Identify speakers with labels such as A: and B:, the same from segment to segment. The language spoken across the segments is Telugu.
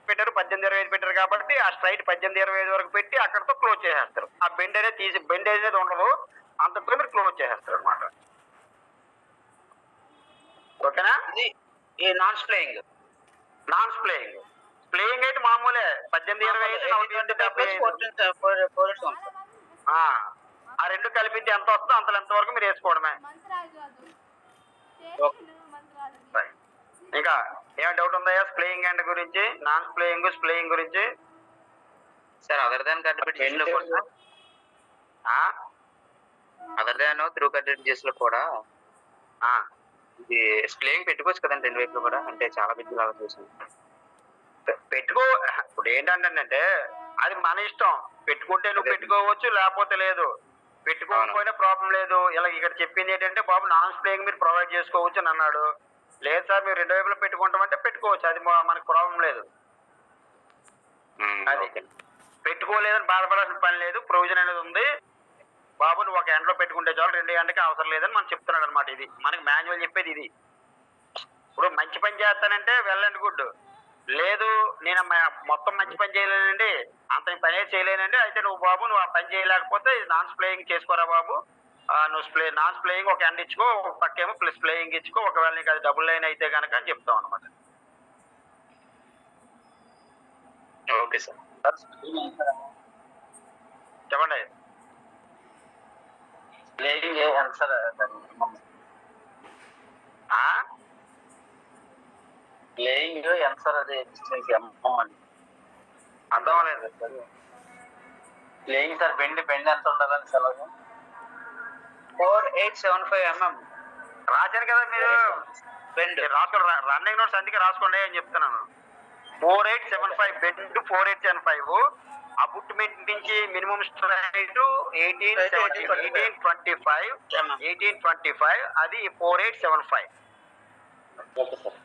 A: పెట్టారు 18-25 పెట్టారు కాబట్టి ఆ స్ట్రైట్ 18-25 వరకు పెట్టి అక్కడతో క్లోజ్ చేసేస్తారు. ఆ బెండ్ అనేది తీసి బెండ్ అనేది ఉండదు, అంతతో మీరు క్లోజ్ చేసేస్తారు అనమాట. ఓకేనా? ఇది ఈ non splaying. Non splaying splaying అయితే మామూలే 18-25 ఆ రెండు కలిపితే ఎంత వస్తుందో అంత లెంత్ వరకు మీరు వేసుకోవడమే. ఇంకా ఏమైనా డౌట్ ఉందా స్ప్లేయింగ్ అండ్ గురించి, నాన్ స్ప్లేయింగ్ స్ప్లేయింగ్ గురించి?
B: సార్ అదర్ దాన్ కట్టిపెట్టి కూడా అదర్ దాన్ త్రూ కట్టిపెట్టి లో కూడా ఇది స్ప్లేయింగ్ పెట్టుకోవచ్చు కదండి రెండు వైపులు కూడా, అంటే చాలా బిగ్ లాగా చూసాను.
A: పెట్టుకో. ఇప్పుడు ఏంటంటే అది మన ఇష్టం, పెట్టుకుంటే నువ్వు పెట్టుకోవచ్చు లేకపోతే లేదు, పెట్టుకోకపోయినా ప్రాబ్లం లేదు. ఇలా ఇక్కడ చెప్పింది ఏంటంటే బాబు నాన్ స్ప్లేయింగ్ మీరు ప్రొవైడ్ చేసుకోవచ్చు అని అన్నాడు. లేదు సార్ మీరు రెండు వైపులో పెట్టుకుంటామంటే పెట్టుకోవచ్చు, అది మనకు ప్రాబ్లం లేదు. అది పెట్టుకోలేదని బాధపడాల్సిన పని లేదు, ప్రొవిజన్ అనేది ఉంది. బాబు నువ్వు ఒక ఎండలో పెట్టుకుంటే చాలు, 2 ఎండకి అవసరం లేదని మనం చెప్తున్నాడు అనమాట. ఇది మనకి మాన్యువల్ చెప్పేది ఇది. ఇప్పుడు మంచి పని చేస్తానంటే వెల్ అండ్ గుడ్, లేదు నేను మొత్తం మంచి పని చేయలేనండి, అంత పని చేయలేనండి, అయితే నువ్వు బాబు నువ్వు ఆ పని చేయలేకపోతే నాన్ స్ప్లేయింగ్ చేసుకోరా బాబు, నువ్వు నాన్ స్ప్లేయింగ్ ఒక ఎండ్ ఇచ్చుకో, ఒక పక్కేమో ప్లస్ ప్లేయింగ్ ఇచ్చుకో, ఒకవేళ నీకు అది డబుల్ లైన్ అయితే కనుక అని చెప్తాం అనమాట.
B: Okay sir.
A: చెప్పండి.
B: స్ప్లేయింగ్ ఎంత సార్? ప్లేయింగ్ ఎంత సార్? అది డిస్టెన్స్ అండి
A: అర్థం అవ్వలేదు.
B: ప్లేయింగ్ సార్ బెండ్ ఎంత ఉండాలని సార్? 4875 mm
A: రాశాను కదా మీరు, బెండ్ రాసుకోండి, రన్నింగ్ నోట్స్ అందుకే రాసుకోండి అని చెప్తున్నాను. 4875 బెండ్ 4875, అబుట్మెంట్ నుంచి మినిమం స్ట్రైట్ 1825 అది 4875.
B: Okay sir.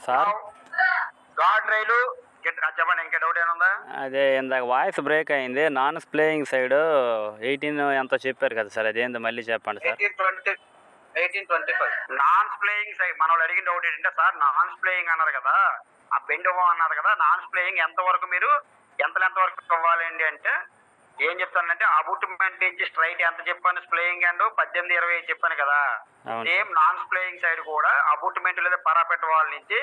C: సార్
A: గార్డ్ రైలు చెప్పండి, ఇంకా డౌట్ ఏముందా?
C: అదే ఇందాక వాయిస్ బ్రేక్ అయింది, నాన్ స్ప్లేయింగ్ సైడ్ 18 ఎంతో చెప్పారు కదా సార్, అదేందో మళ్ళీ చెప్పండి సార్.
B: 1825
A: నాన్ స్ప్లేయింగ్ సైడ్ మన వాళ్ళు అడిగిన డౌట్ ఏంటంటే సార్ నాన్ స్ప్లేయింగ్ అన్నారు కదా, ఆ బెండ్ అన్నారు కదా, నాన్ స్ప్లేయింగ్ ఎంత వరకు మీరు ఎంత వరకు ఇవ్వాలండి అంటే ఏం చెప్తానంటే అబుట్మెంట్ నుంచి స్ట్రైట్ ఎంత చెప్పాను, స్ప్లేయింగ్ అండ్ 18-25 చెప్పాను కదా, సేమ్ నాన్ స్ప్లేయింగ్ సైడ్ కూడా అబుట్మెంట్ లేదా పరాపెట్ వాల్ నుంచి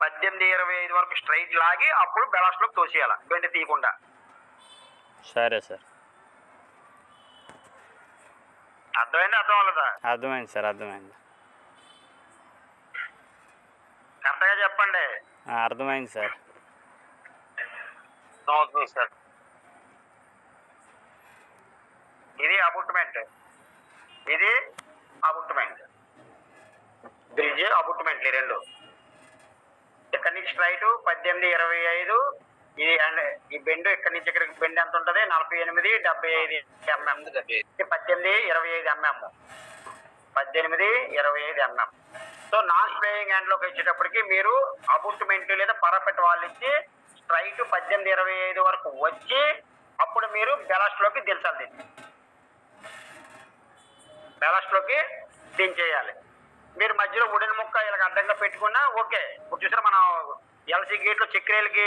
A: 18-25 వరకు స్ట్రైట్ లాగి అప్పుడు బెలాస్ట్ లోకి తోసేయాల, బెండ్ తీయకుండా.
C: సరే సార్.
A: అర్థమైంది? అర్థం అవ్వలేదా?
C: అర్థమైంది సార్, అర్థమైంది.
A: కరెక్ట్గా చెప్పండి.
C: అర్థమైంది సార్.
A: Okay sir. ఇది అబుట్మెంట్, ఇది అబుట్మెంట్, బ్రిడ్జ్ అబుట్మెంట్ రెండు. ఇక్కడ నుంచి స్ట్రైట్ 18-25, ఇది అండ్ ఈ బెండ్ ఇక్కడ నుంచి ఇక్కడికి బెండ్ ఎంత ఉంటుంది? 48-75 mm. 18-25 mm, 18-25 mm. So non splaying hand లోకి వచ్చేటప్పటికి మీరు అబుట్మెంట్ లేదా పరాపెట్ వాల్ ఇచ్చి స్ట్రైట్ 18-25 వరకు వచ్చి అప్పుడు మీరు బెలాస్ట్ లోకి దించాలి, బెలాస్ట్ లోకి దించేయాలి. మీరు మధ్యలో ఉడెన్ ముక్క ఇలా అడ్డంగా పెట్టుకున్నా ఓకే. ఇప్పుడు చూసారా మనం ఎల్సీ గేట్ లో చక్రైలకి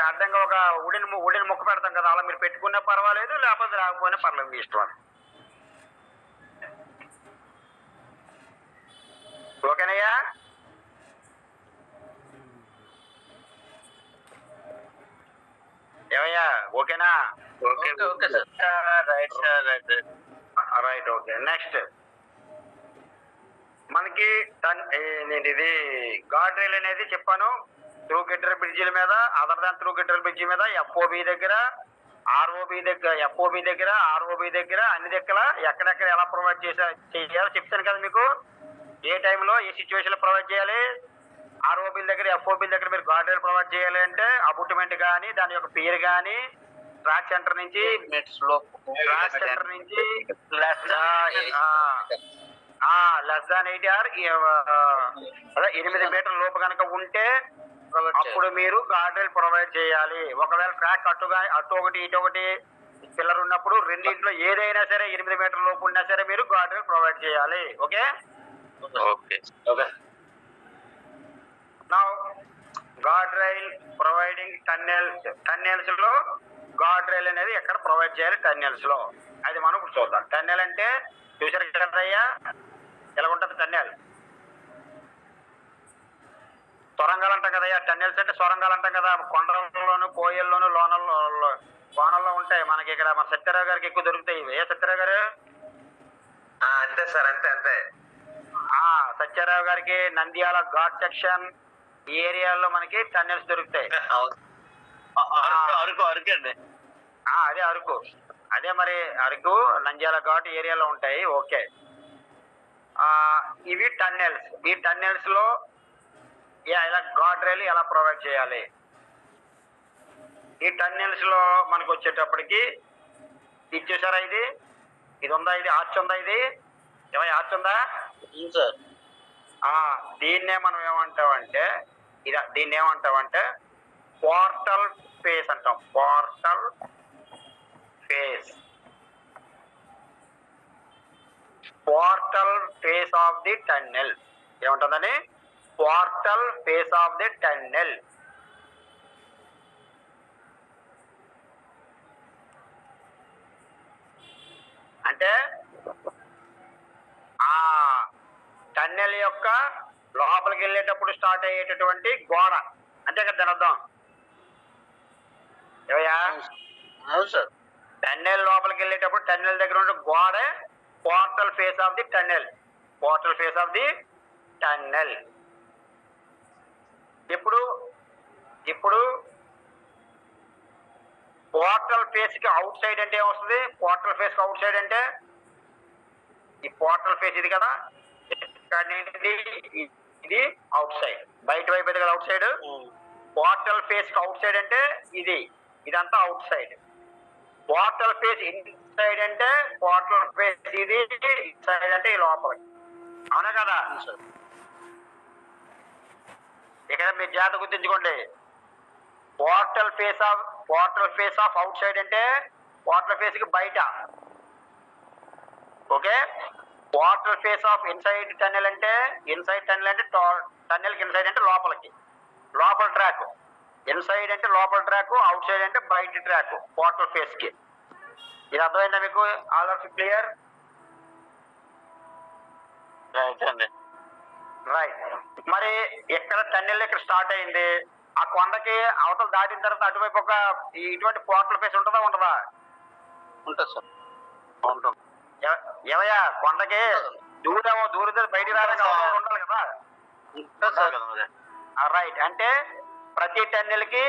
A: అడ్డంగా ఒక ఉడెన్ ముక్క పెడతాం కదా, అలా మీరు పెట్టుకున్నా పర్వాలేదు, లేకపోతే రాకపోయినా పర్లేదు, మీ ఇష్టం. ఓకేనయ్యా? ఏమయ్యా ఓకేనా?
B: Okay sir. Right sir,
A: right. Okay. Next మనకి ఇది గార్డ్ రైల్ అనేది చెప్పాను, త్రూ గిడ్డర్ బ్రిడ్జిల మీద, other than through girder bridge మీద, ఎఫ్ఓబి దగ్గర, ఆర్ఓబి దగ్గర అన్ని దగ్గర ఎక్కడెక్కడ ఎలా ప్రొవైడ్ చేయాలో చెప్తాను కదా మీకు. ఏ టైంలో ఏ సిచ్యువేషన్ లో ప్రొవైడ్ చేయాలి. ఆర్ఓబిల దగ్గర ఎఫ్ఓబిల దగ్గర మీరు గార్డ్ రైల్ ప్రొవైడ్ చేయాలి అంటే అబుట్మెంట్ కానీ దాని యొక్క పేరు కానీ ట్రాక్ సెంటర్ నుంచి లెస్ దాన్ 80 or 8 మీటర్ల లోపు కనుక ఉంటే అప్పుడు మీరు గార్డ్ రైల్ ప్రొవైడ్ చేయాలి. ఒకవేళ ట్రాక్ అటు ఒకటి ఇటు ఒకటి పిల్లర్ ఉన్నప్పుడు రెండింటిలో ఏదైనా సరే 8 మీటర్ల లోపు ఉన్నా సరే మీరు గార్డ్ రైల్ ప్రొవైడ్ చేయాలి. Okay.
B: Okay.
A: Okay. Now guard rail providing tunnels లో గార్డ్ రైల్ అనేది ఎక్కడ ప్రొవైడ్ చేయాలి టన్నెల్స్ లో, అది మనం ఇప్పుడు చూద్దాం. టన్నెల్ అంటే చూసారు కదయ్యా ఎలా ఉంటుంది టన్నెల్, సొరంగాలు అంటాం కదయ్యా. టన్నెల్స్ అంటే సొరంగాలు అంటాం కదా, కొండలలోను కోయల్లోను కోనల్లో ఉంటాయి. మనకి ఇక్కడ మన సత్యరావు గారికి ఎక్కువ దొరుకుతాయి ఇవి. ఏ సత్యరావు గారు?
B: అంతే సార్, అంతే అంతే.
A: సత్యరావు గారికి నంద్యాల ఘాట్ సెక్షన్ ఈ ఏరియాలో మనకి టన్నెల్స్ దొరుకుతాయి.
B: అరకు అండి.
A: అదే అరకు, అదే మరి అరకు నంద్యాల ఘాట్ ఏరియాలో ఉంటాయి. ఓకే. ఇవి టన్నెల్స్. ఈ టన్నెల్స్ లో ఇలా గార్డ్ రైల్ ఎలా ప్రొవైడ్ చేయాలి? ఈ టన్నెల్స్ లో మనకు వచ్చేటప్పటికి ఇది చూసారా, ఇది ఉందా, ఇది ఆర్చ్ ఉందా, ఇది ఏమై ఆర్చ్ ఉందా
B: సార్?
A: దీన్నే మనం ఏమంటామంటే దీన్ని ఏమంటామంటే పోర్టల్ ఫేస్ అంటాం. Portal face, portal face of the tunnel ఏముంటుందని, portal face of the tunnel. అంటే ఆ టన్నెల్ యొక్క లోపలికి వెళ్ళేటప్పుడు స్టార్ట్ అయ్యేటటువంటి గోడ అంతే కదా దాని అర్థం. ఏవయ్యా?
B: అవును సార్.
A: టన్నెల్ లోపలికి వెళ్ళేటప్పుడు టన్నెల్ దగ్గర ఉండే గోడే portal face of the tunnel. Portal face of the tunnel. ఇప్పుడు పోర్టల్ ఫేస్ కి అవుట్ సైడ్ అంటే ఏమొస్తుంది? పోర్టల్ ఫేస్ కి అవుట్ సైడ్ అంటే ఈ పోర్టల్ ఫేస్ ఇది కదా, ఇది అవుట్ సైడ్, బయట వైపు అయితే కదా అవుట్ సైడ్. పోర్టల్ ఫేస్ కి అవుట్ సైడ్ అంటే ఇదంతా out side. Portal face in side అంటే పోర్టల్ ఫేస్ ఇది, ఇన్ సైడ్ అంటే ఈ లోపలికి. అవునా కదా? ఇక్కడ మీరు జాగ్రత్త గుర్తుంచుకోండి. Portal face of out side అంటే పోర్టల్ ఫేస్ కి బయట. Okay. Portal face of inside tunnel అంటే టన్నెల్ కి ఇన్సైడ్ అంటే లోపలికి, లోపల ట్రాక్. ఇన్సైడ్ అంటే లోపల ట్రాక్, అవుట్ సైడ్ అంటే బయట ట్రాక్ పోర్టల్ ఫేస్ కి. ఇది అర్థమైందా మీకు? All of clear?
B: రైట్ అండి.
A: రైట్. మరి ఎక్కడ టన్నెల్ ఇక్కడ స్టార్ట్ అయింది, ఆ కొండకి అవతల దాటిన తర్వాత అటువైపు ఒక ఇటువంటి పోర్టల్ ఫేస్ ఉంటుందా ఉండదా?
B: ఉంటుంది సార్, ఉంటుంది.
A: ఏమయ్యా కొండకి దూరితే బయటికి రావడానికి అవకాశం ఉండాలి కదా. రైట్. అంటే ప్రతి టన్నెల్ కి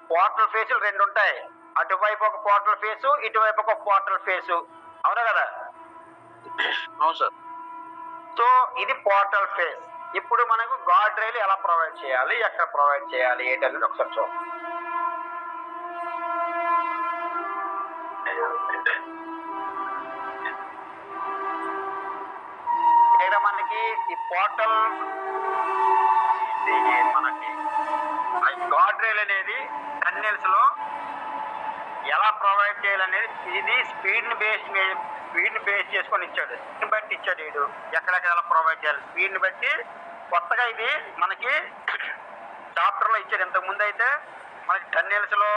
A: పోర్టల్ ఫేసులు 2 ఉంటాయి. అటువైపు ఒక పోర్టల్ ఫేసు, ఇటువైపు ఒక పోర్టల్ ఫేసు. అవునా కదా?
B: అవును సార్.
A: సో ఇది పోర్టల్ ఫేస్. ఇప్పుడు మనకు గార్డ్ రైల్ ఎలా ప్రొవైడ్ చేయాలి, ఎక్కడ ప్రొవైడ్ చేయాలి ఏంటనేది ఒకసారి చూద్దాం. ఇక్కడ మనకి ఈ పోర్టల్ మనకి గార్డ్ రైల్ అనేది టన్నెల్స్ లో ఎలా ప్రొవైడ్ చేయాలనేది ఇది స్పీడ్ ని బేస్ చేసుకొని ఇచ్చాడు. స్పీడ్ బట్టి ఇచ్చాడు వీడు ఎక్కడెక్కడ ఎలా ప్రొవైడ్ చేయాలి స్పీడ్ ని బట్టి. కొత్తగా ఇది మనకి చాప్టర్ లో ఇచ్చాడు. ఇంతకు ముందు అయితే మనకి టన్నెల్స్ లో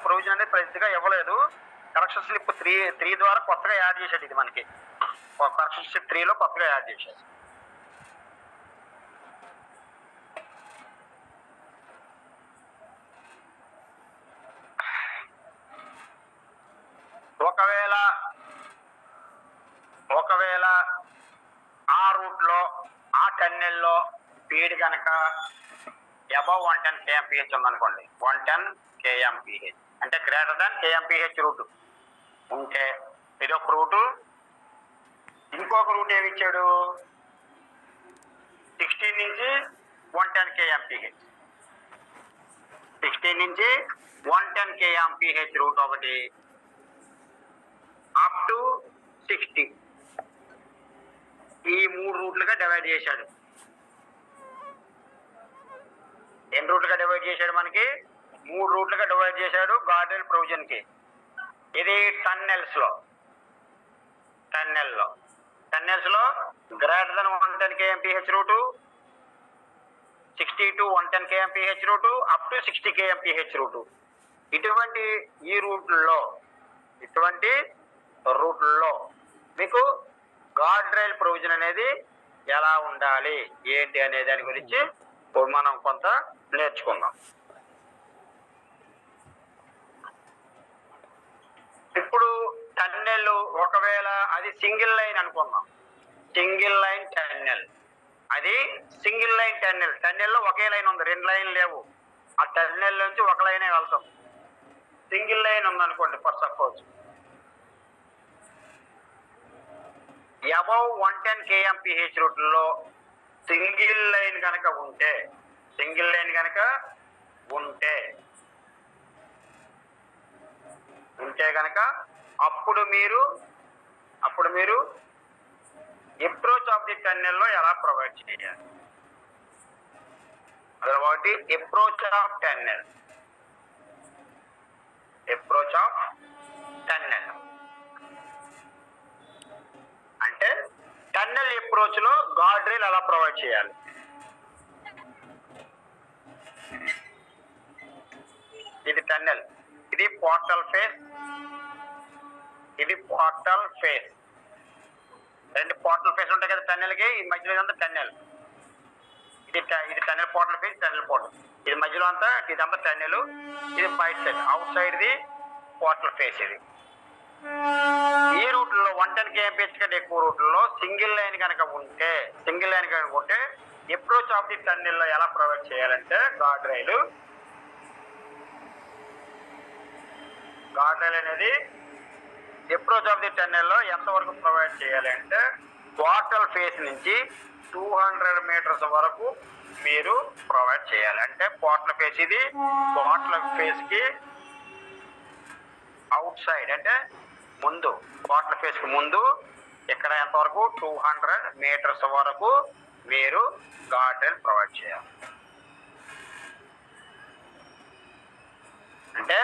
A: ప్రొవిజన్ అనేది ప్రతిగా ఇవ్వలేదు. కరెక్షన్ స్లిప్ 3 ద్వారా కొత్తగా యాడ్ చేశాడు. ఇది మనకి కరెక్షన్ స్లిప్ 3 లో కొత్తగా యాడ్ చేశాడు. ఒకవేళ ఆ రూట్ లో ఆ టన్నెల్లో స్పీడ్ కనుక అబౌవ్ 110 kmph ఉందనుకోండి, 110 kmph అంటే గ్రేటర్ దాన్ kmph రూట్ ఉంటే ఇది ఒక రూటు. ఇంకొక రూట్ ఏమి ఇచ్చాడు? 16 నుంచి 110 kmph, 16 నుంచి 110 kmph రూట్ ఒకటి, అప్ టు 60. ఈ 3 రూట్లుగా డివైడ్ చేశాడు. ఎన్ని రూట్లుగా డివైడ్ చేశాడు? మనకి 3 రూట్లుగా డివైడ్ చేశాడు గార్డ్ రైల్ ప్రొవిజన్ కి. ఇది టన్నెల్స్ లో greater than 110 kmph route, 60 to 110 kmph route, up to 60 kmph route. ఇటువంటి రూట్లలో మీకు గార్డ్ రైల్ ప్రొవిజన్ అనేది ఎలా ఉండాలి ఏంటి అనే దాని గురించి మనం కొంత నేర్చుకుందాం. ఇప్పుడు టన్నెల్ ఒకవేళ అది సింగిల్ లైన్ అనుకుందాం, సింగిల్ లైన్ టన్నెల్, అది సింగిల్ లైన్ టన్నెల్లో ఒకే లైన్ ఉంది, 2 లైన్లు లేవు. ఆ టన్నెల్ నుంచి ఒక లైనే వెళ్తాం. సింగిల్ లైన్ ఉందనుకోండి ఫర్ సపోజ్, అబౌవ్ 110 kmph రూట్లో సింగిల్ లైన్ కనుక ఉంటే కనుక అప్పుడు మీరు అప్రోచ్ ఆఫ్ ది టన్నెల్లో ఎలా ప్రొవైడ్ చేయాలి. అదొకటి అప్రోచ్ ఆఫ్ టన్నెల్. అంటే టన్నెల్ అప్రోచ్ లో గార్డ్ రైల్ ఎలా ప్రొవైడ్ చేయాలి. ఇది టన్నెల్, ఇది పోర్టల్ ఫేస్, రెండు పోర్టల్ ఫేస్ ఉంటాయి కదా టన్నెల్కి. ఈ మధ్యలో ఇదంతా టన్నెల్, ఇది టన్నెల్ పోర్టల్ ఫేస్, ఇది మధ్యలో అంతా ఇదంతా టన్నెల్. ఇది బయట side, out side the portal face. ఇది ఈ రూట్లో 110 kmph కంటే ఎక్కువ రూట్లో సింగిల్ లైన్ కనుక ఉంటే అప్రోచ్ ఆఫ్ ది టన్నెల్లో ఎలా ప్రొవైడ్ చేయాలంటే గార్డ్ రైల్ అనేది అప్రోచ్ ఆఫ్ ది టన్నెల్లో ఎంతవరకు ప్రొవైడ్ చేయాలి అంటే పోర్టల్ ఫేస్ నుంచి 200 మీటర్స్ వరకు మీరు ప్రొవైడ్ చేయాలి. అంటే పోర్టల్ ఫేస్, ఇది పోర్టల్ ఫేస్కి అవుట్ సైడ్ అంటే ముందు, పోర్టల్ ఫేస్కి ముందు ఇక్కడ ఎంతవరకు 200 మీటర్స్ వరకు మీరు గార్డ్ రైల్ ప్రొవైడ్ చేయాలి. అంటే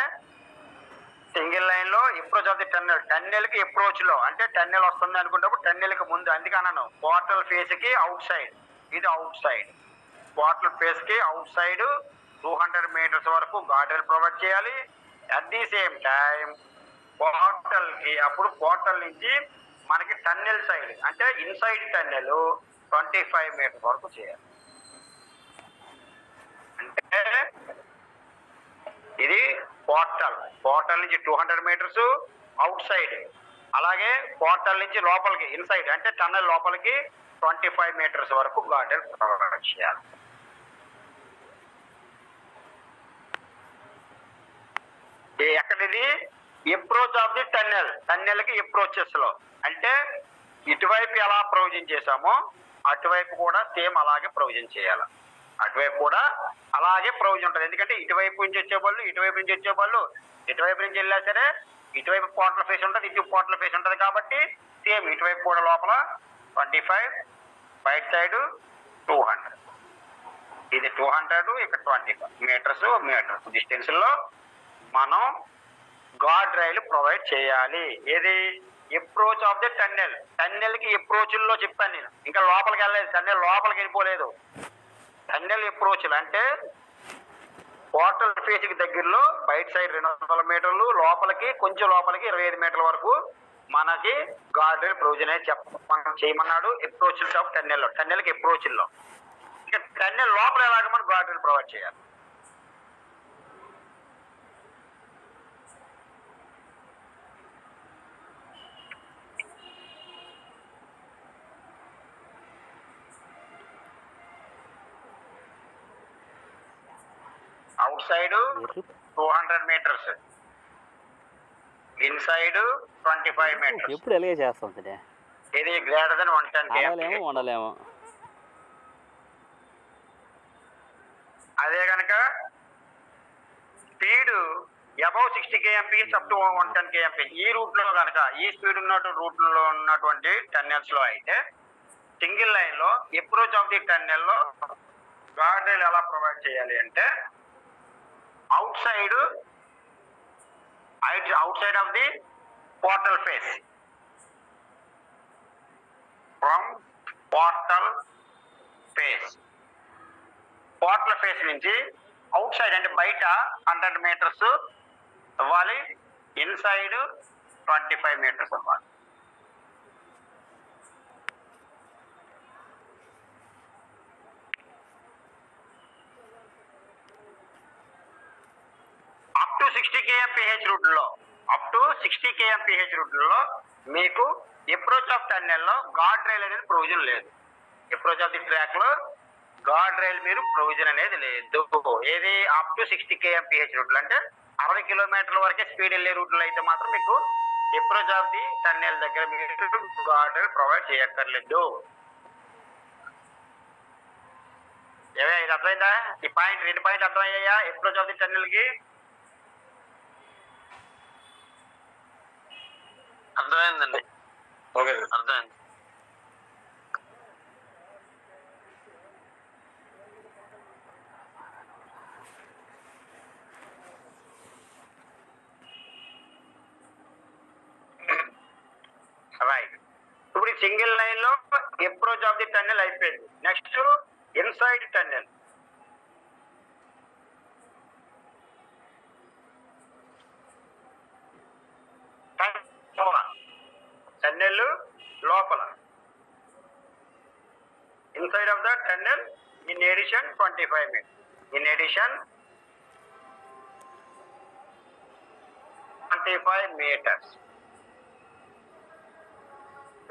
A: సింగిల్ లైన్ లో అప్రోచ్ ఆఫ్ ది టన్నెల్కి అప్రోచ్ లో, అంటే టన్నెల్ వస్తుంది అనుకున్నప్పుడు టన్నెల్కి ముందు. అందుకన్నాను పోర్టల్ ఫేస్ కి అవుట్ సైడ్, ఇది అవుట్ సైడ్. పోర్టల్ ఫేస్ కి అవుట్ సైడ్ 200 మీటర్స్ వరకు గార్డ్ రైల్ ప్రొవైడ్ చేయాలి. At the same time portal నుంచి మనకి టన్నెల్ సైడ్ అంటే ఇన్సైడ్ టన్నెల్ 25 మీటర్స్ వరకు చేయాలి. అంటే ఇది పోర్టల్ నుంచి 200 మీటర్స్ అవుట్ సైడ్, అలాగే పోర్టల్ నుంచి లోపలికి ఇన్సైడ్ అంటే టన్నెల్ లోపలికి 25 మీటర్స్ వరకు గార్డ్ రైల్ ప్రొవైడ్ చేయాలి. ఎక్కడిది అప్రోచ్ ఆఫ్ ది టన్నెల్కి అప్రోచెస్ లో. అంటే ఇటువైపు ఎలా ప్రొవిజన్ చేశామో అటువైపు కూడా సేమ్ అలాగే ప్రొవిజన్ చేయాలి. అటువైపు కూడా అలాగే ప్రొవిజన్ ఉంటుంది. ఎందుకంటే ఇటువైపు నుంచి వచ్చే వాళ్ళు ఇటువైపు నుంచి వెళ్ళినా సరే ఇటువైపు పోర్టల్ ఫేస్ ఉంటుంది, ఇటు పోర్టల్ ఫేస్ ఉంటుంది. కాబట్టి సేమ్ ఇటువైపు కూడా లోపల 25, బయట సైడ్ 200, ఇది 200, ఇక్కడ 25 మీటర్స్ డిస్టెన్స్ లో మనం గార్డ్ రైల్ ప్రొవైడ్ చేయాలి. ఏది అప్రోచ్ ఆఫ్ ది టన్నెల్కి అప్రోచ్ లో చెప్పాను నేను, ఇంకా లోపలికి వెళ్ళలేదు, టన్నెల్ లోపలికి వెళ్ళిపోలేదు. టన్నెల్ అప్రోచ్లు అంటే పోర్టల్ ఫేస్కి దగ్గరలో బయట సైడ్ 200 మీటర్లు, లోపలికి కొంచెం లోపలికి 25 మీటర్ల వరకు మనకి గార్డ్ రైల్ ప్రొవిజన్ అనేది మనం చేయమన్నాడు. అప్రోచ్ ఆఫ్ టన్నెల్కి అప్రోచ్ల్లో. ఇక టన్నెల్ లోపల ఎలాగ మనం గార్డ్ రైల్ ప్రొవైడ్ చేయాలి. Outside 200 metres, inside 25 metres.
C: ఎప్పుడు ఎలాగే చేస్తాం సార్,
A: ఇది గ్రేటర్ దెన్ 110
C: kmph ఉండలేము.
A: అదే కనుక speed above 60 kmph up to 110 kmph ఈ రూట్ లో కనుక, ఈ స్పీడ్ రూట్లో ఉన్నటువంటి టన్నెల్స్ లో అయితే సింగిల్ లైన్ లో అప్రోచ్ ఆఫ్ ది టన్నెల్ లో గార్డ్ రైల్ ఎలా ప్రొవైడ్ చేయాలి అంటే out side of the portal face, from portal face. Portal face నుంచి అవుట్ సైడ్ అంటే బయట 100 మీటర్స్ ఇవ్వాలి, ఇన్సైడ్ 25 మీటర్స్ ఇవ్వాలి. అప్ టు 60 kmph రూట్లో మీకు అప్రోచ్ ఆఫ్ టన్నెల్లో గార్డ్ రైల్ అనేది ప్రొవిజన్ లేదు. అప్రోచ్ ఆఫ్ ది ట్రాక్ లో గార్డ్ రైల్ మీరు ప్రొవిజన్ అనేది లేదు. ఏది అప్ టు 60 kmph రూట్లు అంటే 60 కిలోమీటర్ల వరకే స్పీడ్ వెళ్ళే రూట్లో అయితే మాత్రం మీకు అప్రోచ్ ఆఫ్ ది టన్నెల్ దగ్గర మీరు గార్డ్ రైల్ ప్రొవైడ్ చేయక్కర్లేదు. ఇది అర్థమైందా? ఈ పాయింట్ 2 పాయింట్ అర్థమయ్యాయా అప్రోచ్ ఆఫ్ ది టన్నెల్ కి?
B: అర్థమైందండి.
A: ఓకే,
B: అర్థమైంది.
A: రైట్. ఇప్పుడు ఈ సింగిల్ లైన్ లో అప్రోచ్ ఆఫ్ ది టన్నెల్ అయిపోయింది. Next inside tunnel. టన్నెల్ లోపల inside of the tunnel in addition 25 metres. In addition 25 metres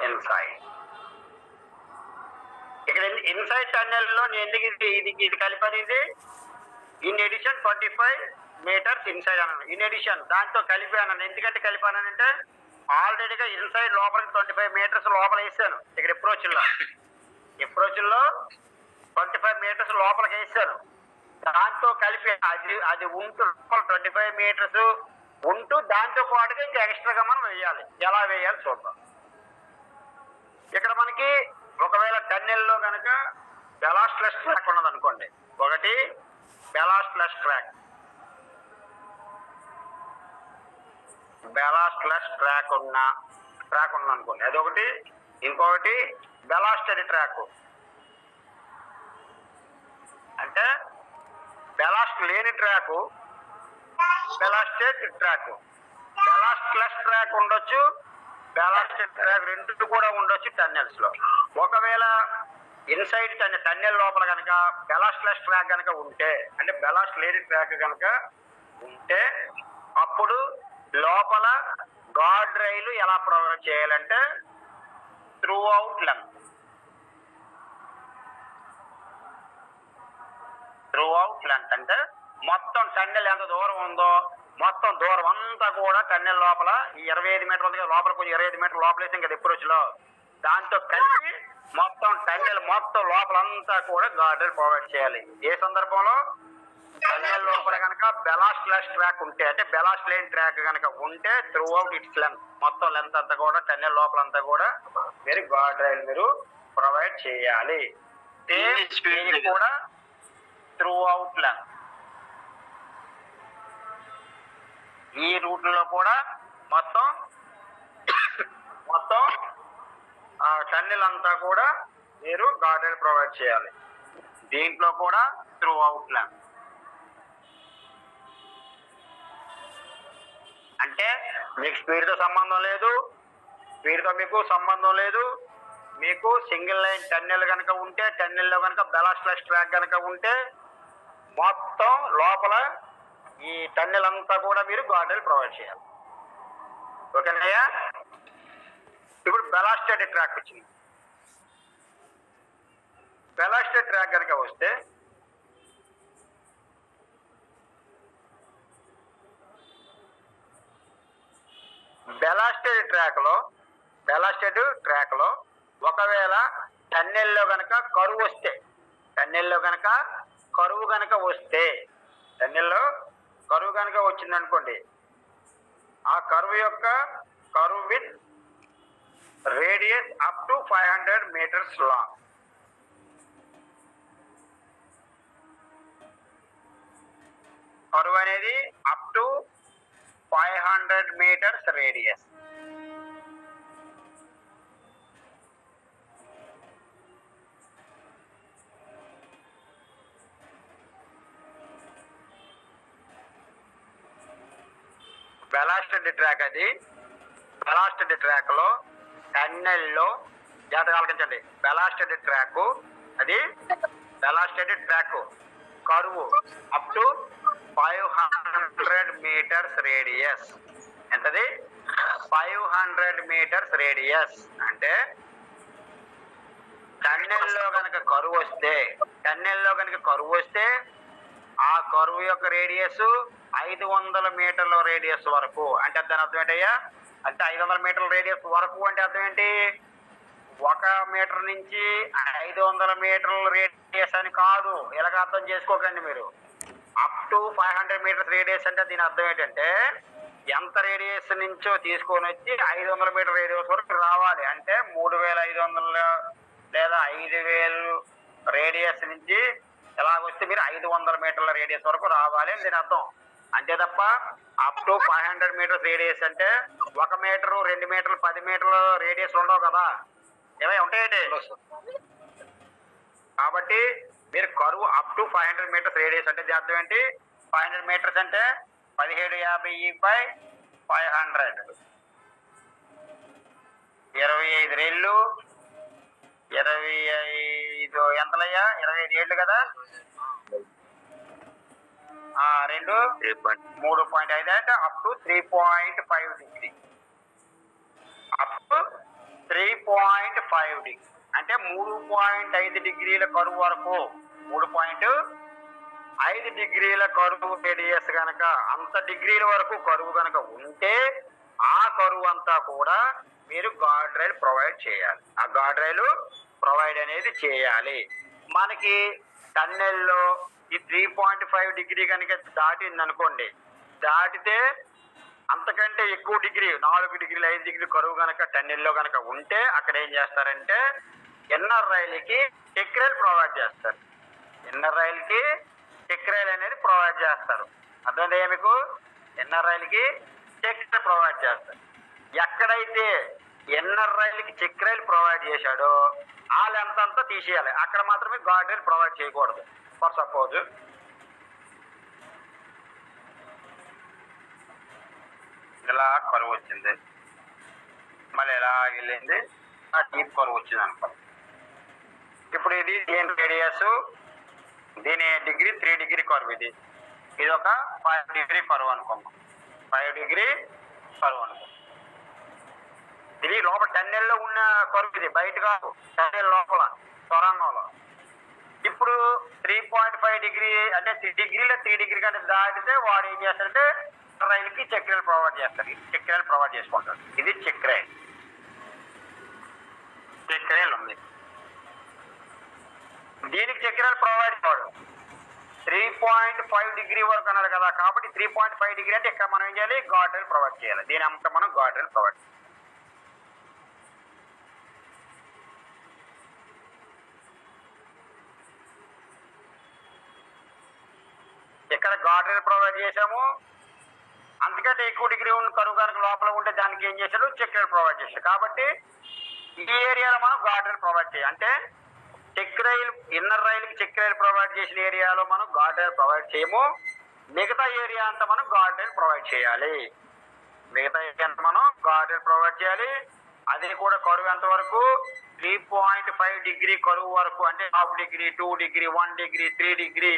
A: inside. ఇక్కడ ఇన్సైడ్ టన్నెల్ లో నేను ఎందుకు ఇది కలిపనేది ఇన్ ఎడిషన్ 25 మీటర్స్ ఇన్సైడ్ అన్నాను. ఇన్ ఎడిషన్ దాంతో కలిపి అన్నాను. ఎందుకంటే కలిపానంటే ఆల్రెడీగా ఇన్సైడ్ లోపలికి 25 మీటర్స్ లోపల వేసాను. ఇక్కడ అప్రోచ్ లో 25 మీటర్స్ లోపలికి వేసాను. దాంతో కలిపి అది ఉంటూ 25 మీటర్స్ ఉంటూ దాంతో పాటుగా ఇంకా ఎక్స్ట్రాగా మనం వేయాలి. ఎలా వేయాలి చూద్దాం. ఇక్కడ మనకి ఒకవేళ టన్నెల్లో కనుక బెలాస్ట్లెస్ ట్రాక్ ఉన్నది అనుకోండి. ఒకటి బెలాస్ట్లెస్ ట్రాక్ ఉన్న అనుకోండి, అదొకటి. ఇంకొకటి బెలాస్టెడ్ ట్రాక్ అంటే బెలాస్ట్ లేని ట్రాక్, బెలాస్టెడ్ ట్రాక్. బెలాస్ట్లెస్ ట్రాక్ ఉండొచ్చు, బెలాస్టెడ్ ట్రాక్ రెండు కూడా ఉండొచ్చు టన్నెల్స్ లో. ఒకవేళ ఇన్సైడ్ టన్నెల్ లోపల కనుక బెలాస్ట్లెస్ ట్రాక్ కనుక ఉంటే, అంటే బెలాస్ట్ లేని ట్రాక్ కనుక ఉంటే, అప్పుడు లోపల గార్డ్ రైలు ఎలా ప్రొవైడ్ చేయాలంటే త్రూ అవుట్ లెంత్ అంటే మొత్తం టన్నెల్ ఎంత దూరం ఉందో మొత్తం దూరం అంతా కూడా టన్నెల్ లోపల ఈ 25 మీటర్ల ఉంది కదా, లోపల కొంచెం 25 మీటర్ల లోపల వేసాం కదా అప్రోచ్ లో, దాంతో కలిపి మొత్తం టన్నెల్ మొత్తం లోపలంతా కూడా గార్డ్ రైల్ ప్రొవైడ్ చేయాలి. ఏ సందర్భంలో టన్నెల్ లోపల కనుక బెలాస్ట్లెస్ ట్రాక్ ఉంటే, అంటే బెలాస్ట్ లేని ట్రాక్ కనుక ఉంటే త్రూ అవుట్ ఇట్స్ లెంత్ మొత్తం లెంత్ అంతా కూడా టన్నెల్ లోపల అంతా కూడా మీరు గార్డ్ రైల్ మీరు ప్రొవైడ్ చేయాలి. సేమ్ కూడా త్రూ అవుట్ లెంత్. ఈ రూట్ లో కూడా మొత్తం టన్నెల్ అంతా కూడా మీరు గార్డ్ రైల్ ప్రొవైడ్ చేయాలి. దీంట్లో కూడా త్రూ అవుట్ లెంత్ అంటే మీకు స్పీడ్తో సంబంధం లేదు, మీకు సంబంధం లేదు. మీకు సింగిల్ లైన్ టన్నెల్ కనుక ఉంటే, టన్నెల్లో కనుక బెలాస్ట్లెస్ ట్రాక్ కనుక ఉంటే మొత్తం లోపల ఈ టన్నెల్ అంతా కూడా మీరు గార్డ్ రైల్ ప్రొవైడ్ చేయాలి. ఓకేనయ్యా? ఇప్పుడు బెలాస్టెడ్ ట్రాక్ వచ్చింది. బెలాస్టెడ్ ట్రాక్ కనుక వస్తే బెలాస్టెడ్ ట్రాక్ లో ఒకవేళ టన్నెల్లో కనుక కరువు వస్తే, టన్నెల్లో కరువు కనుక వచ్చిందనుకోండి, ఆ curve with radius up to 500 metres long. Curve అనేది up to 500 metres radius. Velocity track అది. వెలాసిటీ ట్రాక్ లో టన్నెల్లో జాగ్రత్తగా ఆలోచించండి. వెలాసిటీ ట్రాక్ అది, velocity track curve up to 500 metres radius. ఎంతది? 500 మీటర్స్ రేడియస్. అంటే టన్నెల్లో కనుక కరువు వస్తే ఆ కరువు యొక్క రేడియస్ 500 మీటర్ల రేడియస్ వరకు. అంటే దాని అర్థం ఏంటయ్యా? అంటే 500 మీటర్ల రేడియస్ వరకు అంటే అర్థం ఏంటి? 1 మీటర్ నుంచి 500 మీటర్ల రేడియస్ అని కాదు. ఇలాగ అర్థం చేసుకోకండి మీరు. అప్ టు 500 మీటర్స్ రేడియస్ అంటే దీని అర్థం ఏంటంటే ఎంత రేడియస్ నుంచో తీసుకొని వచ్చి 500 మీటర్ రేడియస్ వరకు రావాలి. అంటే 3500 లేదా 5000 రేడియస్ నుంచి ఎలాగొస్తే మీరు 500 మీటర్ల రేడియస్ వరకు రావాలి అని దీని అర్థం. అంతే తప్ప అప్ టు 500 మీటర్స్ రేడియస్ అంటే 1 మీటరు, 2 మీటర్లు, 10 మీటర్ల రేడియస్ ఉండవు కదా. ఏమైనా ఉంటాయండి? కాబట్టి మీరు కరువు అప్ టు 500 మీటర్స్ రేడియస్ అంటే దీని అర్థం ఏంటి? 500 మీటర్స్ అంటే 1750/500, 25 రెళ్ళు, 25 ఎంతలయ్యా? 25 ఏళ్ళు కదా. 2 3.5 అంటే up to 3.5 degree. Up to 3.5 degree అంటే 3.5 డిగ్రీల కరువు వరకు. 3.5 డిగ్రీల కరువు రేడియస్ కనుక అంత డిగ్రీల వరకు కరువు కనుక ఉంటే ఆ కరువు అంతా కూడా మీరు గార్డ్ రైల్ ప్రొవైడ్ చేయాలి. ఆ గార్డ్ రైలు ప్రొవైడ్ అనేది చేయాలి. మనకి టన్నెల్లో ఈ 3.5 డిగ్రీ కనుక దాటింది అనుకోండి, దాటితే అంతకంటే ఎక్కువ డిగ్రీ 4 డిగ్రీలు 5 డిగ్రీ కరువు కనుక టన్నెల్లో కనుక ఉంటే అక్కడ ఏం చేస్తారంటే ఇన్నర్ రైలుకి చెక్ రైల్ ప్రొవైడ్ చేస్తారు. ఇన్నర్ రైలుకి చెక్ రైల్ అనేది ప్రొవైడ్ చేస్తారు. అర్థమైందా మీకు? ఇన్నర్ రైలుకి చెక్ రైల్ ప్రొవైడ్ చేస్తారు. ఎక్కడైతే ఇన్నర్ రైలుకి చెక్ రైల్ ప్రొవైడ్ చేశాడో ఆ లెంత్ అంతా తీసేయాలి. అక్కడ మాత్రమే గార్డ్ రైల్ ప్రొవైడ్ చేయకూడదు. ఫర్ సపోజ్ ఇలా కరువు వచ్చింది, మళ్ళీ ఎలా వెళ్ళింది, ఆ డీప్ కరువు వచ్చింది అనుకో. ఇప్పుడు ఇది దీని రేడియస్, దీని డిగ్రీ 3 డిగ్రీ కరువు. ఇది ఒక 5 డిగ్రీ కరువు అనుకున్నాం. 5 డిగ్రీ కరువు అనుకో. ఇది లోపల టన్నెల్లో ఉన్న కరువు, ఇది బయట కాదు, టన్నెల్ లోపల సొరంగంలో. ఇప్పుడు 3.5 డిగ్రీ అంటే 3 డిగ్రీలో 3 డిగ్రీ కంటే దాటితే వాడు ఏం చేస్తాడంటే రైలుకి చెక్ రైల్ ప్రొవైడ్ చేస్తారు. చెక్ రైల్ ప్రొవైడ్ చేసుకుంటారు. ఇది చెక్ రైల్. చెక్ రైల్ ఉంది, దీనికి చెక్ రైల్ ప్రొవైడ్ కాదు. 3.5 డిగ్రీ వరకు అన్నారు కదా, కాబట్టి 3.5 డిగ్రీ అంటే ఇక్కడ మనం ఏం చేయాలి? గార్డ్ రైల్ ప్రొవైడ్ చేయాలి. దీని అంతా మనం గార్డ్ రైల్ ప్రొవైడ్ చేయాలి. ఇక్కడ గార్డ్ రైల్ ప్రొవైడ్ చేసాము. అంతకంటే ఎక్కువ డిగ్రీ ఉన్న కరువు కనుక లోపల ఉంటే దానికి ఏం చేశాడు? చెక్ రైల్ ప్రొవైడ్ చేశాడు. కాబట్టి ఈ ఏరియాలో మనం గార్డ్ రైల్ ప్రొవైడ్ చేయాలి. అంటే చెక్ రైల్, ఇన్నర్ రైలుకి చెక్ రైల్ ప్రొవైడ్ చేసిన ఏరియాలో మనం గార్డ్ రైల్ ప్రొవైడ్ చేయము. మిగతా ఏరియా అంతా మనం గార్డ్ రైల్ ప్రొవైడ్ చేయాలి. మిగతా ఏరియా అంతా మనం గార్డ్ రైల్ ప్రొవైడ్ చేయాలి. అది కూడా కరువు ఎంత వరకు? 3.5 డిగ్రీ కరువు వరకు. అంటే 1/2 degree, 2 degree, 1 degree, 3 degree,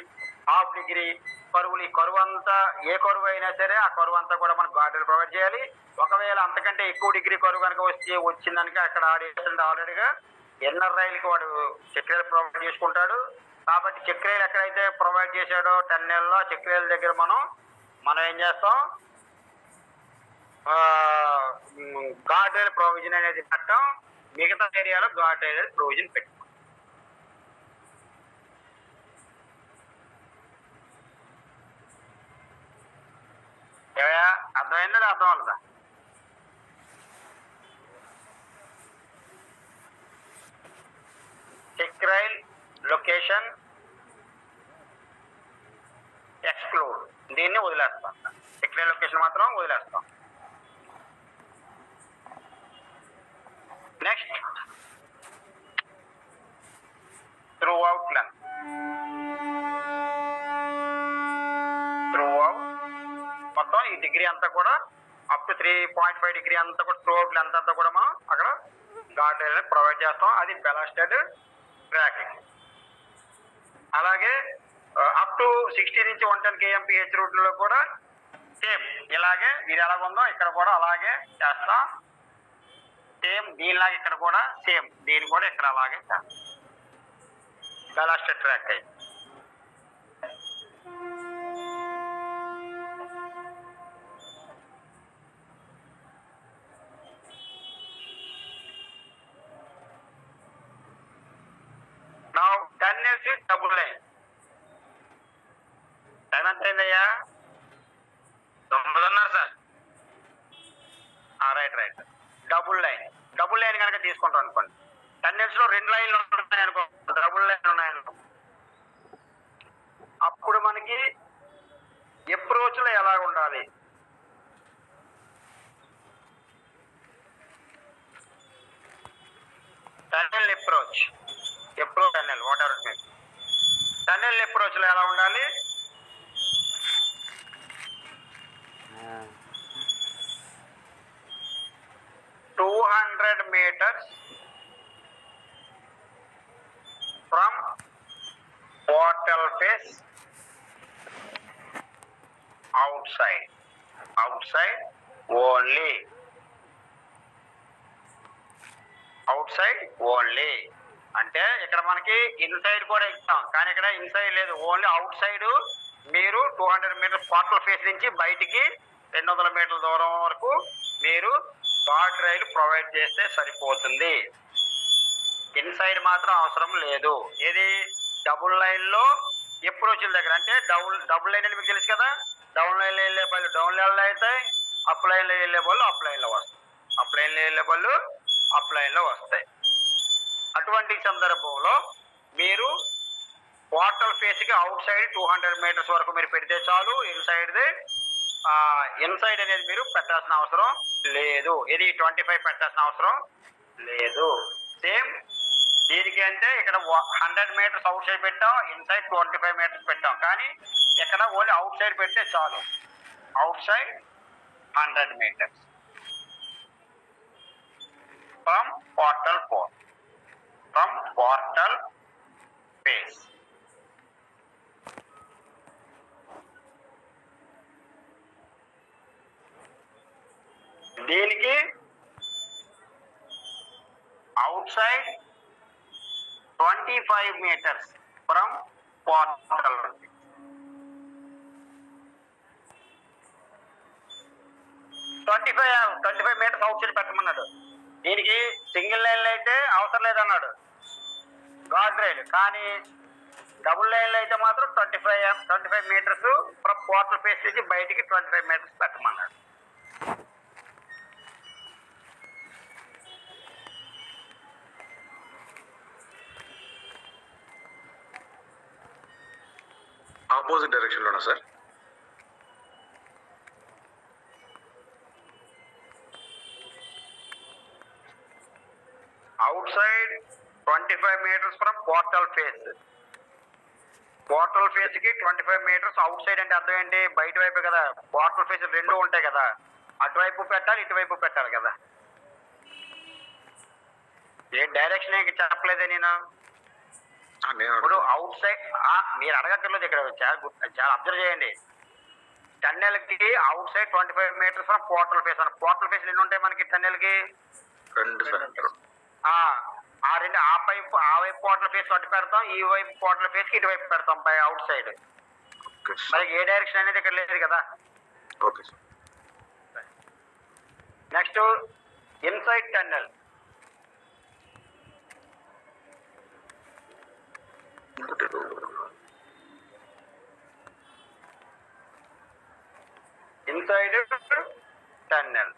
A: 1/2 degree కరువులు. ఈ కరువు అంతా ఏ కరువు అయినా సరే ఆ కరువు అంతా కూడా మనం గార్డ్ రైల్ ప్రొవైడ్ చేయాలి. ఒకవేళ అంతకంటే ఎక్కువ డిగ్రీ కరువు కనుక వచ్చిందనుక అక్కడ ఆల్రెడీగా ఇన్నర్ రైలుకి వాడు చెక్ రైల్ ప్రొవైడ్ చేసుకుంటాడు. కాబట్టి చెక్ రైల్ ఎక్కడైతే ప్రొవైడ్ చేశాడో టన్నెల్లో చెక్ రైల్ దగ్గర మనం ఏం చేస్తాం? గార్డ్ రైల్ ప్రొవిజన్ అనేది పెట్టాం. మిగతా ఏరియాలో గార్డ్ రైల్ ప్రొవిజన్ పెట్టాం. అర్థమైందా? అర్థం అవ్వదా? చెక్ రైల్ లొకేషన్ ఎక్స్క్లూడ్, దీన్ని వదిలేస్తాం. చెక్ రైల్ లొకేషన్ మాత్రం వదిలేస్తాం. Next, through out length. Through out మొత్తం ఈ డిగ్రీ అంతా కూడా 3.5 డిగ్రీ అంతా కూడా త్రూ అవుట్ లెంత్ అంతా కూడా మనం అక్కడ గార్డ్ రైల్ ప్రొవైడ్ చేస్తాం. అది బెలాస్టెడ్ ట్రాకింగ్. అలాగే అప్ టు 60 నుంచి 110 kmph రూట్లో కూడా సేమ్ ఇలాగే ఇది ఎలాగుందో ఇక్కడ కూడా అలాగే చేస్తాం. సేమ్ దీనిలాగా ఇక్కడ కూడా సేమ్ దీని కూడా ఇక్కడ అలాగే చేస్తాం. బెలాస్టెడ్ ట్రాక్ అయింది. Now tunnels with double line. Time ఎంత అయిందయ్యా? 9:30 సార్. రైట్. డబుల్ లైన్ కనుక తీసుకుంటాం అనుకోండి. టన్నెల్స్ లో 2 లైన్లు ఉన్నాయనుకో, డబుల్ లైన్ ఉన్నాయనుకో, అప్పుడు మనకి అప్రోచ్ లో ఎలా ఉండాలి? Tunnel approach tunnel what ever it means. Tunnel approach లో ఎలా ఉండాలి? 200 meters from portal face outside only. అంటే ఇక్కడ మనకి ఇన్సైడ్ కూడా ఇస్తాం, కానీ ఇక్కడ ఇన్సైడ్ లేదు, ఓన్లీ అవుట్ సైడ్. మీరు 200 మీటర్స్ పోర్టల్ ఫేస్ నుంచి బయటికి 200 మీటర్ల దూరం వరకు మీరు గార్డ్ రైల్ ప్రొవైడ్ చేస్తే సరిపోతుంది. ఇన్సైడ్ మాత్రం అవసరం లేదు. ఏది డబుల్ లైన్ లో అప్రోచ్ల దగ్గర, అంటే డబుల్ లైన్ అని మీకు తెలుసు కదా. డౌన్ లైన్ లో వెళ్ళే బళ్ళు డౌన్ లైన్ లో అవుతాయి, అప్ లైన్ లో వెళ్ళే బళ్ళు అప్ లైన్ లో వస్తాయి, అప్ లైన్ లో వెళ్ళే బళ్ళు అప్ లైన్ లో వస్తాయి. అటువంటి సందర్భంలో మీరు పోర్టల్ ఫేస్ కి అవుట్ సైడ్ 200 మీటర్స్ వరకు మీరు పెడితే చాలు. ఇన్సైడ్ అనేది మీరు పెట్టాల్సిన అవసరం లేదు. ఇది 25 పెట్టాల్సిన అవసరం లేదు. సేమ్ దీనికి అంటే ఇక్కడ 100 మీటర్స్ అవుట్ సైడ్ పెట్టాం, ఇన్సైడ్ 25 మీటర్స్ పెట్టాం, కానీ ఇక్కడ ఓన్లీ అవుట్ సైడ్ పెడితే చాలు. Outside 100 metres from portal face. దీనికి outside 25 metres from portal. 25 metres outside పెట్టమన్నాడు. దీనికి సింగిల్ లైన్లో అయితే అవసరం లేదన్నాడు గార్డ్ రైల్, కానీ డబుల్ లైన్లో అయితే మాత్రం 25 మీటర్స్ ఫ్రమ్ పోర్టల్ ఫేస్ నుంచి బయటికి 25 మీటర్స్ పెట్టమన్నాడు.
D: ఆపోజిట్ డైరెక్షన్ లోనా sir?
A: Outside 25 metres from portal face. Portal face కి 25 మీటర్స్ అవుట్ సైడ్ అంటే అర్థం ఏంటి? బయట వైపు కదా. పోర్టల్ ఫేస్ 2 ఉంటాయి కదా, అటువైపు పెట్టాలి, ఇటువైపు పెట్టాలి కదా. ఏ డైరెక్షన్ ఏంటి చెప్పలేదే నేను. ఇప్పుడు అవుట్ సైడ్ మీరు అడగక్కర్లేదు, ఇక్కడ చాలా అబ్జర్వ్ చేయండి. టన్నెల్ కి outside 25 metres from portal face అని. పోర్టల్ ఫేస్ ఎన్ని ఉంటాయి మనకి టన్నెల్ కి?
D: 2.
A: ఆ వైపు పోర్టల్ ఫేస్ అటు పెడతాం, ఈ వైపు పోర్టల్ ఫేస్ కి ఇటువైపు పెడతాం బై అవుట్ సైడ్. మరి ఏ డైరెక్షన్ అనేది ఇక్కడ లేదు కదా.
D: Okay sir.
A: Next inside tunnel. Inside tunnel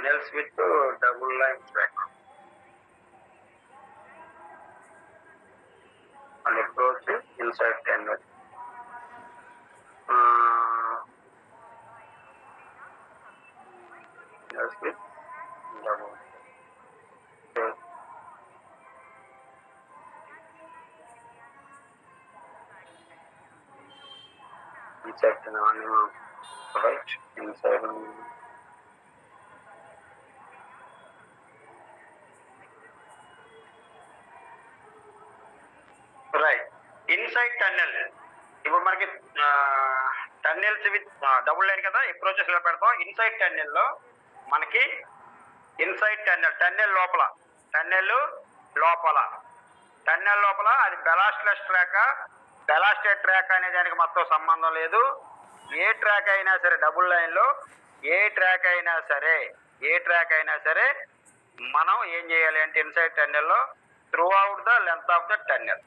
A: tunnels with double line track and approach inside tunnel. with double inside the right inside right inside tunnel. ఇప్పుడు మనకి టన్నెల్స్ విత్ డబుల్ లైన్ కదా, అప్రోచెస్ ఇలా పెడతాం. ఇన్సైడ్ టన్నెల్లో మనకి ఇన్సైడ్ టన్నెల్ లోపల అది బెలాస్ట్లెస్ ట్రాక్, బెలాస్టెడ్ ట్రాక్ అనే దానికి మొత్తం సంబంధం లేదు. ఏ ట్రాక్ అయినా సరే డబుల్ లైన్లో ఏ ట్రాక్ అయినా సరే మనం ఏం చేయాలి అంటే ఇన్సైడ్ టన్నెల్లో throughout the length of the tunnel,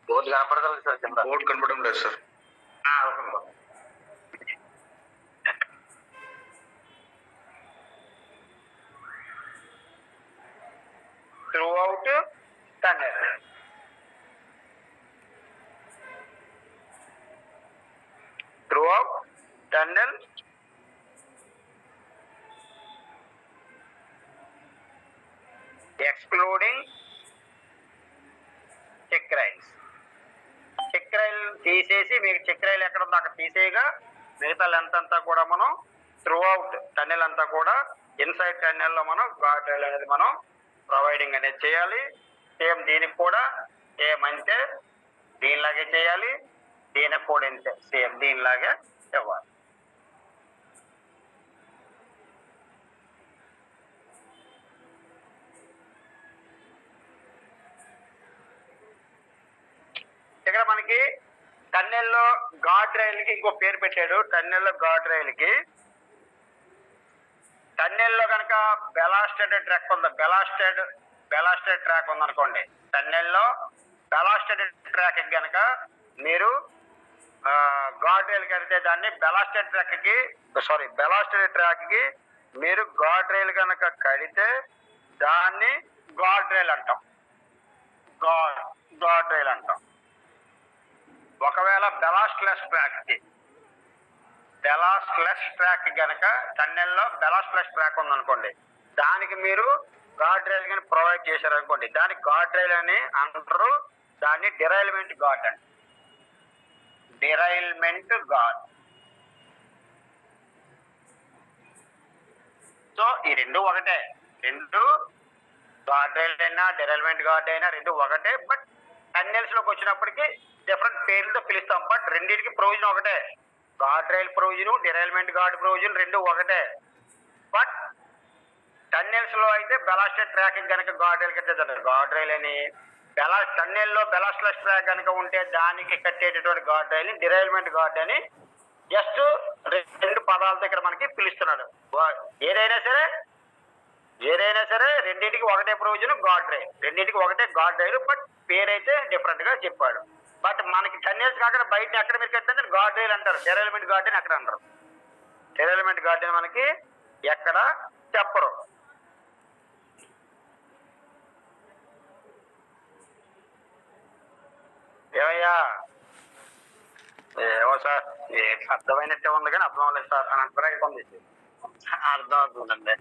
B: board కనపడదు సార్,
D: బోర్డు కనపడడం లేదు sir.
A: throughout tunnel. Throughout tunnel excluding check rails. Check rail తీసేసి మీకు చెక్ రైల్ ఎక్కడ ఉందో అక్కడ తీసేయగా మిగతా లెంత్ అంతా కూడా మనం త్రూ అవుట్ టన్నెల్ అంతా కూడా ఇన్సైడ్ టన్నెల్లో మనం గార్డ్ రైల్ అనేది మనం ప్రొవైడింగ్ అనేది చేయాలి. సేమ్ దీనికి కూడా ఏమంటే దీనిలాగే చేయాలి, దీనికి కూడా అంతే సేమ్ దీనిలాగే ఇవ్వాలి. ఇక్కడ మనకి టన్నెల్లో గార్డ్ రైల్కి ఇంకో పేరు పెట్టాడు. టన్నెల్లో గార్డ్ రైల్కి టన్నెల్లో కనుక బెలాస్టెడ్ ట్రాక్ ఉంది, బెలాస్టెడ్ ట్రాక్ ఉందనుకోండి, టన్నెల్లో బెలాస్టెడ్ ట్రాక్ కనుక మీరు గార్డ్ రైల్ కడితే దాన్ని బెలాస్టెడ్ ట్రాక్కి మీరు గార్డ్ రైల్ కనుక కడితే దాన్ని గార్డ్ రైల్ అంటాం. గార్డ్ రైల్ అంటాం. ఒకవేళ బెలాస్ట్లెస్ ట్రాక్ కనుక టన్నెల్లో బెలాస్ట్లెస్ ట్రాక్ ఉందనుకోండి, దానికి మీరు గార్డ్ రైల్ కానీ ప్రొవైడ్ చేశారనుకోండి, దానికి గార్డ్ రైల్ అని అంటారు. దాన్ని డిరైల్మెంట్ గార్డ్ అండి, డిరైల్మెంట్ గార్డ్. సో ఈ రెండు ఒకటే, రెండు గార్డ్ రైల్ అయినా డిరైల్మెంట్ గార్డ్ అయినా రెండు ఒకటే. బట్ టన్నెల్స్ లోకి వచ్చినప్పటికీ డిఫరెంట్ పేర్లతో పిలుస్తాం. బట్ రెండింటికి ప్రొవిజన్ ఒకటే, guard rail provision, derailment guard provision రెండు ఒకటే. బట్ టన్నెల్స్ లో అయితే బెలాస్టెడ్ ట్రాక్ కనుక గార్డ్ రైల్ కట్టే గార్డ్ రైల్ అని, టన్నెల్లో బెలాస్ట్లెస్ ట్రాక్ కనుక ఉంటే దానికి కట్టేటటువంటి గార్డ్ రైల్ డిరైల్మెంట్ గార్డ్ అని జస్ట్ రెండు పదాలతో ఇక్కడ మనకి పిలుస్తున్నాడు. ఏదైనా సరే రెండింటికి ఒకటే ప్రొవిజన్ గార్డ్ రైల్, రెండింటికి ఒకటే గార్డ్ రైల్. బట్ పేరైతే డిఫరెంట్ గా చెప్పాడు. బట్ మనకి టన్నెల్స్ కాకుండా బయట ఎక్కడ మీరు కట్టితే గార్డ్ రైల్ అంటారు, డిరైల్మెంట్ గార్డ్ అని అక్కడ అంటారు. డిరైల్మెంట్ గార్డ్ అని మనకి ఎక్కడ చెప్పరు. ఏమయ్యా ఏమో సార్ అర్థమైనట్టే ఉంది కానీ అర్థం అవ్వలేదు సార్ అని అంటారా, ఉంది అర్థం అవుతుందండి.